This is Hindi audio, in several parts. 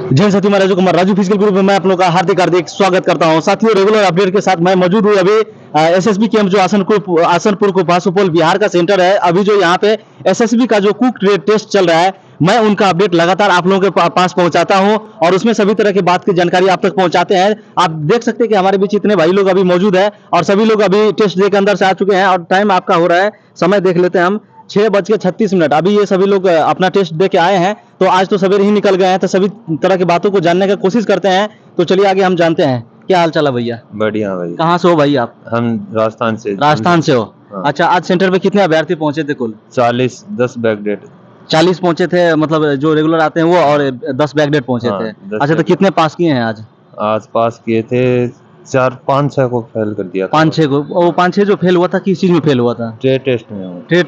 जय सती मैं राजू कुमार, राजू फिजिकल ग्रुप में मैं आप लोगों का हार्दिक हार्दिक स्वागत करता हूं। साथियों, रेगुलर अपडेट के साथ मैं मौजूद हूं अभी एसएसबी कैंप जो आसनपुर को सुपौल बिहार का सेंटर है। अभी जो यहाँ पे एसएसबी का जो कुक ट्रेड टेस्ट चल रहा है, मैं उनका अपडेट लगातार आप लोगों के पास पहुंचाता हूं और उसमें सभी तरह की बात की जानकारी आप तक पहुंचाते हैं। आप देख सकते हैं कि हमारे बीच इतने भाई लोग अभी मौजूद है और सभी लोग अभी टेस्ट दे के अंदर से आ चुके हैं और टाइम आपका हो रहा है, समय देख लेते हैं हम 6:36। अभी ये सभी लोग अपना टेस्ट दे के आए हैं, तो आज तो सवेरे ही निकल गए हैं, तो सभी तरह की बातों को जानने की कोशिश करते हैं। तो चलिए आगे हम जानते हैं। क्या हाल चाल है भैया? बढ़िया भाई। कहाँ से हो भाई आप? हम राजस्थान से। राजस्थान से हो? हाँ। अच्छा, आज सेंटर पे कितने अभ्यर्थी पहुंचे थे कुल? 40 10 बैकडेट 40 पहुंचे थे, मतलब जो रेगुलर आते हैं वो, और 10 बैकडेट पहुंचे हाँ, थे। 10 अच्छा, तो कितने पास किए हैं आज? आज पास किए थे 4-5-6 को फेल कर दिया था। 5-6 को। वो 5-6 जो फेल हुआ था, किस चीज में फेल हुआ था? ट्रेड टेस्ट में हूँ। ट्रेड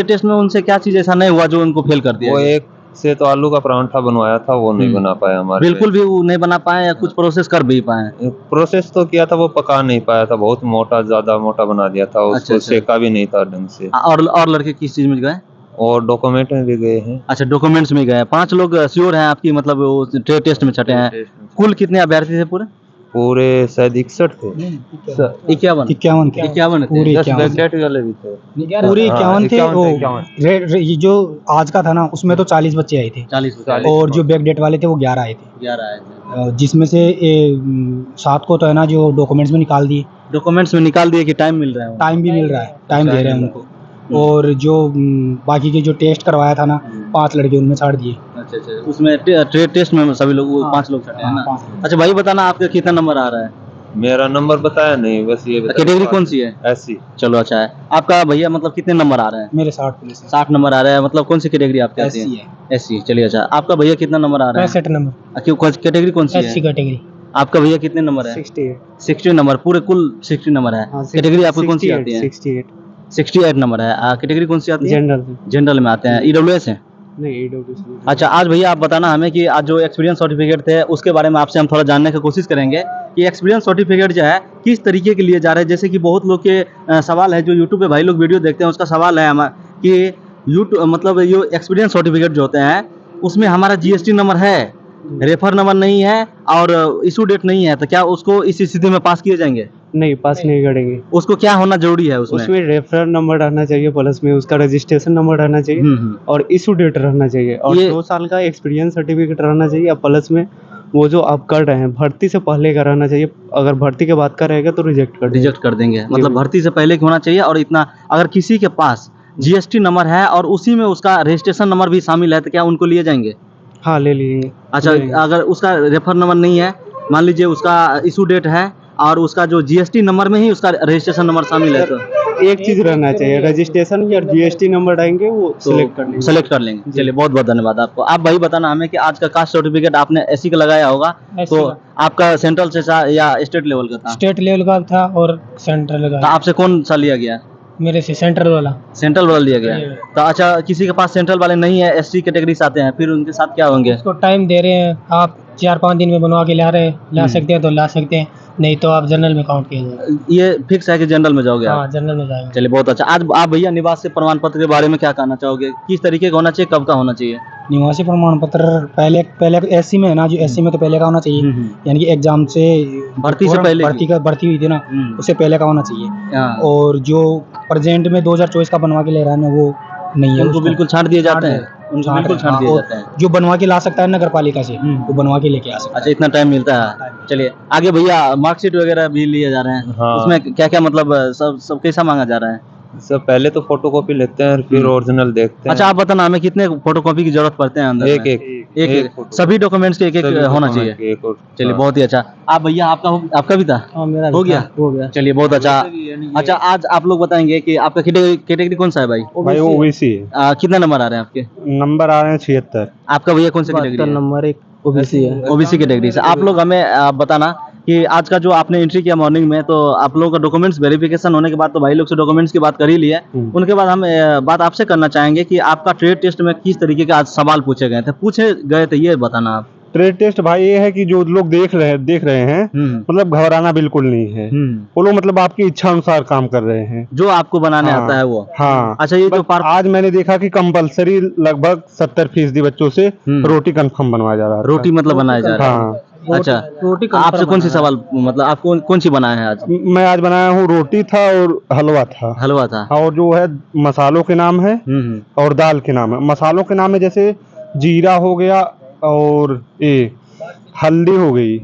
टेस्ट में उनसे क्या चीज ऐसा नहीं हुआ जो उनको फेल कर दिया? वो एक से तो आलू का परांठा बनवाया था, वो नहीं बना पाया हमारे। बिल्कुल भी वो नहीं बना पाए या कुछ प्रोसेस कर भी पाए? प्रोसेस तो किया था, वो पका नहीं पाया था, बहुत मोटा, ज्यादा मोटा बना दिया था उसको। अच्छा। सेका भी नहीं था ढंग से। और लड़के किस चीज में गए? और डॉक्यूमेंट में भी गए हैं। अच्छा, डॉक्यूमेंट्स में गए। 5 लोग श्योर हैं आपकी, मतलब वो ट्रेड टेस्ट में छटे हैं। कुल कितने अभ्यर्थी थे पूरे? पूरे शायद 61 थे। 51 थे। 51 पूरे 10 बैकडेट वाले भी थे। पूरे 51 थे। ये जो आज का था ना, उसमें तो 40 बच्चे आए थे। 40 और जो बैक डेट वाले थे वो 11 आए थे। 11 आए थे, जिसमें से 7 को तो है ना जो डॉक्यूमेंट्स में निकाल दिए। डॉक्यूमेंट्स में निकाल दिए कि टाइम मिल रहा है? टाइम भी मिल रहा है, टाइम दे रहे हैं उनको। और जो बाकी के जो टेस्ट करवाया था ना, 5 लड़के उनमें छाड़ दिए। अच्छा, उसमें ट्रेड टेस्ट में सभी लोग, वो 5 लोग छटे हैं ना? अच्छा भाई, बताना आपका कितना नंबर आ रहा है? मेरा नंबर बताया नहीं, बस ये कैटेगरी कौन सी है? ऐसी। चलो अच्छा है। आपका भैया मतलब कितने नंबर आ रहे हैं? मेरे 60 पुलिस है। 60 नंबर आ रहा है, मतलब कौन सी कैटेगरी आपके आती SC है? है। SC। चलिए अच्छा, आपका भैया कितना नंबर आ रहा है? 65 नंबर। क्यों, कैटेगरी कौन सी है? SC category. आपका भैया कितने नंबर है? 60 नंबर। पूरे कुल 60 नंबर है। कैटेगरी आपको कौन सी आती है? 68 नंबर है। कैटेगरी कौन सी आती है? जनरल में आते हैं। EWS है? नहीं, EWS। अच्छा, आज भैया आप बताना हमें कि आज जो एक्सपीरियंस सर्टिफिकेट थे उसके बारे में आपसे हम थोड़ा जानने की कोशिश करेंगे कि एक्सपीरियंस सर्टिफिकेट जो है किस तरीके के लिए जा रहे हैं। जैसे कि बहुत लोग के सवाल है, जो यूट्यूब पे भाई लोग वीडियो देखते हैं, उसका सवाल है कि यूट्यूब मतलब ये एक्सपीरियंस सर्टिफिकेट जो होते हैं उसमें हमारा GST नंबर है, रेफर नंबर नहीं है और इशू डेट नहीं है, तो क्या उसको इस स्थिति में पास किए जाएंगे? नहीं, पास नहीं करेंगे। उसको क्या होना जरूरी है? उसमें रेफरल नंबर रहना चाहिए, प्लस में उसका रजिस्ट्रेशन नंबर रहना चाहिए और इशू डेट रहना चाहिए और 2 साल का एक्सपीरियंस सर्टिफिकेट रहना चाहिए। प्लस में वो जो आप कर रहे हैं भर्ती से पहले का रहना चाहिए। अगर भर्ती के बाद का रहेगा तो रिजेक्ट कर देंगे। मतलब भर्ती से पहले की होना चाहिए। और इतना, अगर किसी के पास GST नंबर है और उसी में उसका रजिस्ट्रेशन नंबर भी शामिल है, तो क्या उनको लिए जाएंगे? हाँ, ले लीजिए। अच्छा, अगर उसका रेफर नंबर नहीं है, मान लीजिए उसका इशू डेट है और उसका जो GST नंबर में ही उसका रजिस्ट्रेशन नंबर शामिल है, तो एक चीज रहना चाहिए, रजिस्ट्रेशन या GST नंबर डालेंगे वो सेलेक्ट कर लेंगे। चलिए, बहुत बहुत धन्यवाद आपको। आप भाई बताना हमें कि आज का कास्ट सर्टिफिकेट आपने SC का लगाया होगा, तो आपका सेंट्रल से या स्टेट लेवल का था? स्टेट लेवल का था और सेंट्रल तो का। आपसे कौन सा लिया गया? मेरे से सेंट्रल वाला लिया गया। तो अच्छा, किसी के पास सेंट्रल वाले नहीं है, SC कैटेगरी से आते हैं, फिर उनके साथ क्या होंगे? उसको टाइम दे रहे हैं, आप 4-5 दिन में बनवा के ला सकते हैं तो ला सकते हैं, नहीं तो आप जनरल में काउंट किया जाएगा। ये फिक्स है कि जनरल में जाओगे? हाँ, जनरल में जाएगा। चलिए, बहुत अच्छा। आज आप भैया निवासी प्रमाण पत्र के बारे में क्या कहना चाहोगे? किस तरीके का होना चाहिए, कब का होना चाहिए? निवासी प्रमाण पत्र पहले SC में है ना, जो SC में तो पहले का होना चाहिए, यानी कि एग्जाम से भर्ती से पहले भर्ती हुई थी ना, उससे पहले का होना चाहिए। और जो प्रेजेंट में 2024 का बनवा के ले रहा है ना, वो नहीं है, उनको बिल्कुल छांट दिए जाते हैं। जो बनवा के ला सकता है नगर पालिका से, वो बनवा के लेके आ सकता है। अच्छा, इतना टाइम मिलता है। चलिए आगे भैया, मार्कशीट वगैरह भी लिए जा रहे हैं। हाँ। उसमें क्या क्या, मतलब सब कैसा मांगा जा रहा है? सब पहले तो फोटोकॉपी लेते हैं, फिर ओरिजिनल देखते हैं। अच्छा, आप बताना हमें कितने फोटोकॉपी की जरूरत पड़ते हैं अंदर? एक सभी डॉक्यूमेंट्स के एक होना चाहिए। चलिए, बहुत ही अच्छा। आप भैया, आपका भी था? मेरा हो गया। चलिए, बहुत अच्छा। अच्छा, आज आप लोग बताएंगे कि आपका कैटेगरी कौन सा है भाई? भाई OBC है। कितना नंबर आ रहे हैं आपके? नंबर आ रहे हैं 76। आपका भैया कौन सा कैटेगरी है? नंबर 1 OBC है। OBC कैटेगरी से। आप लोग हमें बताना कि आज का जो आपने एंट्री किया मॉर्निंग में, तो आप लोगों का डॉक्यूमेंट्स वेरिफिकेशन होने के बाद तो भाई लोग से डॉक्यूमेंट्स की बात कर ही लिया। उनके बाद हम बात आपसे करना चाहेंगे कि आपका ट्रेड टेस्ट में किस तरीके के आज सवाल पूछे गए थे, ये बताना आप। ट्रेड टेस्ट भाई ये है कि जो लोग देख रहे हैं मतलब घबराना बिल्कुल नहीं है। वो लोग मतलब आपकी इच्छा अनुसार काम कर रहे हैं। जो आपको बनाने आता है वो। हाँ। अच्छा, ये जो आज मैंने देखा कि कंपलसरी लगभग 70% बच्चों से रोटी कंफर्म बनवाया जा रहा है। रोटी मतलब बनाया जा रहा है। हाँ। अच्छा, रोटी आपसे कौन सी सवाल, मतलब आप कौन सी बनाए हैं आज? मैं आज बनाया हूँ, रोटी था और हलवा था। हलवा था। और जो है मसालों के नाम है और दाल के नाम है। मसालों के नाम है जैसे जीरा हो गया और ये हल्दी हो गई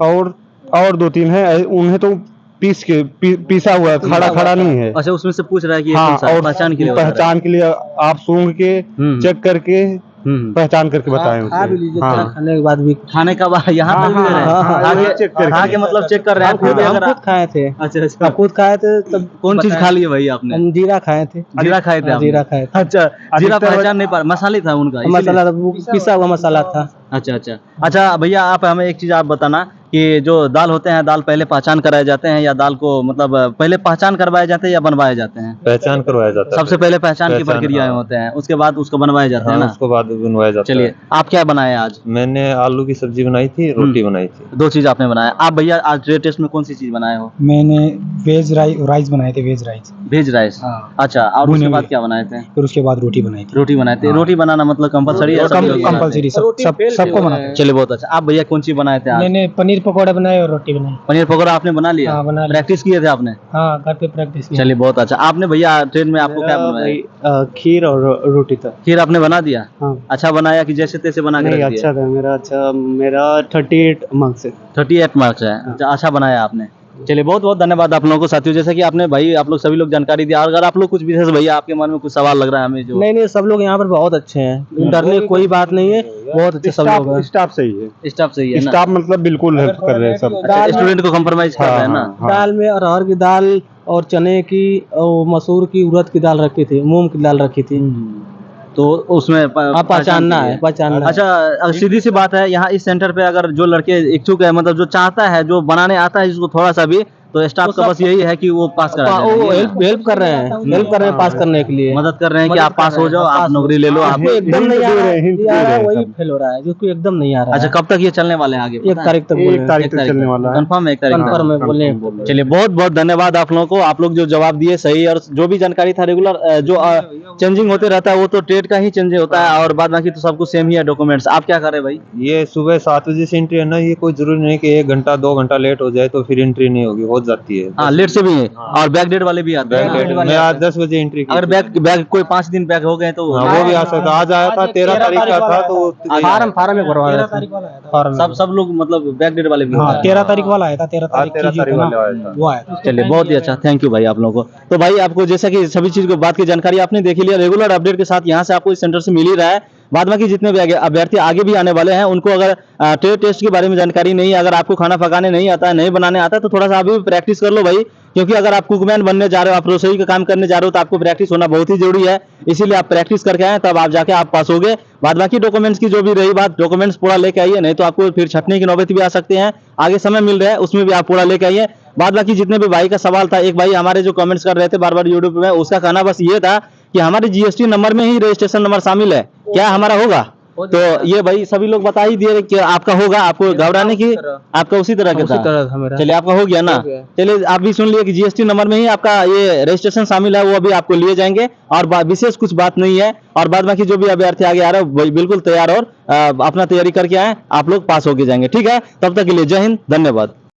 और 2-3 है, उन्हें तो पीसा हुआ है, खड़ा नहीं है। अच्छा, उसमें से पूछ रहा है कि ये हाँ, कौन सा है? और पहचान के लिए आप सूंघ के चेक करके पहचान करके बताएं उसे। हाँ। खाने के बाद भी खाने का बाद यहाँ पर भी दे रहे हैं। खा के मतलब चेक कर रहे हैं खुद अगर खुद खाए थे। अच्छा अच्छा, खुद खाए थे तब कौन चीज खा ली है भाई आपने? हम जीरा खाए थे। जीरा खाए थे आपने? जीरा खाए थे। अच्छा, जीरा पहचान नहीं पा, मसाले था उनका इसीलिए? मसाला वो पिसा हुआ मसाला था। अच्छा अच्छा अच्छा भैया, आप हमें एक चीज आप बताना कि जो दाल होते हैं, दाल पहले पहचान कराए जाते हैं या दाल को मतलब पहले पहचान करवाए जाते हैं या बनवाए जाते हैं? पहचान करवाया जाता है। सबसे पहले पहचान की प्रक्रिया हाँ। होते हैं, उसके बाद उसको बनवाए जाते हैं ना? उसको बाद बनवाया जाता है। चलिए, आप क्या बनाए आज? मैंने आलू की सब्जी बनाई थी, रोटी बनाई थी। 2 चीज आपने बनाया। आप भैया आज ट्रेड टेस्ट में कौन सी चीज बनाए हो? मैंने वेज राइस बनाए थे, वेज राइस। Veg rice. हाँ। अच्छा, और उसके बाद क्या बनाए थे? फिर उसके बाद रोटी बनाई थी। रोटी बनाए थे। रोटी बनाना मतलब कंपलसरी है? कंपलसरी सबको बनाते हैं। चलिए, बहुत अच्छा। आप भैया कौन सी बनाए थे आज? मैंने पनीर पकौड़े बनाए और रोटी बनाई। पनीर पकौड़ा आपने बना लिया? हाँ, बना लिया। प्रैक्टिस किए थे आपने? हाँ, घर पे प्रैक्टिस की। चलिए, बहुत अच्छा। आपने भैया ट्रेन में आपको क्या बनवाया? खीर और रोटी था। खीर आपने बना दिया? हाँ। अच्छा बनाया कि जैसे तैसे बना के नहीं, रख दिया? अच्छा था मेरा 38 मार्क्स है। 38 मार्क्स है। अच्छा बनाया आपने। चलिए, बहुत बहुत धन्यवाद आप लोगों को। साथियों, जैसे कि आपने भाई आप लोग सभी लोग जानकारी दिया। अगर आप लोग कुछ विशेष भैया आपके मन में कुछ सवाल लग रहा है हमें जो? नहीं, सब लोग यहाँ पर बहुत अच्छे हैं, डरने की कोई बात नहीं है, बहुत अच्छे सब लोग हैं। स्टाफ सही है। स्टाफ सही है ना? स्टाफ मतलब बिल्कुल हेल्प कर रहे हैं सब। अच्छा, स्टूडेंट को कंप्रोमाइज कर रहे हैं ना? दाल में अरहर की दाल और चने की और मसूर की, उड़द की दाल रखी थी, मूंग की दाल रखी थी। तो उसमें पहचानना है, पहचानना। अच्छा, सीधी सी बात है, यहाँ इस सेंटर पे अगर जो लड़के इच्छुक है, मतलब जो चाहता है, जो बनाने आता है जिसको थोड़ा सा भी, तो स्टाफ का बस यही है कि वो पास करा दें। वो हेल्प कर रहे हैं पास करने के लिए, मदद कर रहे हैं कि आप पास हो जाओ, आप नौकरी ले लो। आप एकदम नहीं आ रहा है, वही फेल हो रहा है, जिसको एकदम नहीं आ रहा है। अच्छा, कब तक ये चलने वाले हैं आगे? 1 तारीख तक बोले हैं। 1 तारीख तक चलने वाला है। कंफर्म है 1 तारीख तक? कंफर्म है बोले। चलिए, बहुत बहुत धन्यवाद आप लोगों को। आप लोग जो जवाब दिए सही, और जो भी जानकारी था रेगुलर जो चेंजिंग होते रहता है वो तो ट्रेड का ही चेंज होता है, और बाद बाकी तो सब कुछ सेम ही है डॉक्यूमेंट्स। आप क्या कर रहे हैं भाई? ये सुबह 7 बजे से एंट्री है ना, ये कोई जरूरी नहीं कि 1 घंटा 2 घंटा लेट हो जाए तो फिर एंट्री नहीं होगी, हो जाती है। हाँ, लेट से भी है और बैक डेट वाले भी आते हैं। मैं आज 10 बजे एंट्री की। अगर बैक कोई 5 दिन बैक हो गए तो वो भी आ सकता। आज आया था 13 तारीख का था, तो फार्म में भरवा रहे थे। सब लोग मतलब बैक डेट वाले भी होते हैं। 13 तारीख वाला आया था, 13 तारीख की जो था ना, वाला आया था। वो आया था। चलिए, बहुत ही अच्छा, थैंक यू भाई आप लोगों को। तो भाई आपको जैसा कि सभी चीज को बात की जानकारी आपने देख लिया, रेगुलर अपडेट के साथ यहाँ से आपको इस सेंटर से मिल ही रहा है। बाद बाकी जितने भी अभ्यर्थी आगे भी आने वाले हैं, उनको अगर ट्रेड टेस्ट के बारे में जानकारी नहीं है, अगर आपको खाना पकाने नहीं आता है, नहीं बनाने आता है, तो थोड़ा सा अभी भी प्रैक्टिस कर लो भाई, क्योंकि अगर आप कुकमैन बनने जा रहे हो, आप रसोई का काम करने जा रहे हो, तो आपको प्रैक्टिस होना बहुत ही जरूरी है। इसीलिए आप प्रैक्टिस करके आए, तब आप जाके आप पास होगे। बाद बाकी डॉक्यूमेंट्स की जो भी रही बात, डॉक्यूमेंट्स पूरा लेके आइए, नहीं तो आपको फिर छटने की नौबत भी आ सकते हैं। आगे समय मिल रहा है, उसमें भी आप पूरा लेके आइए। बाद बाकी जितने भी भाई का सवाल था, एक भाई हमारे जो कमेंट्स कर रहे थे बार बार यूट्यूब में, उसका कहना बस ये था कि हमारे जीएसटी नंबर में ही रजिस्ट्रेशन नंबर शामिल है, क्या हमारा होगा? तो ये भाई सभी लोग बता ही दिए कि आपका होगा, आपको घबराने की, आपका उसी तरह के था। चलिए, आपका हो गया ना? चलिए, आप भी सुन लिए कि जीएसटी नंबर में ही आपका ये रजिस्ट्रेशन शामिल है, वो अभी आपको लिए जाएंगे, और विशेष कुछ बात नहीं है। और बाद बाकी जो भी अभ्यर्थी आगे आ रहे हैं बिल्कुल तैयार और अपना तैयारी करके आए, आप लोग पास होके जाएंगे। ठीक है, तब तक के लिए जय हिंद, धन्यवाद।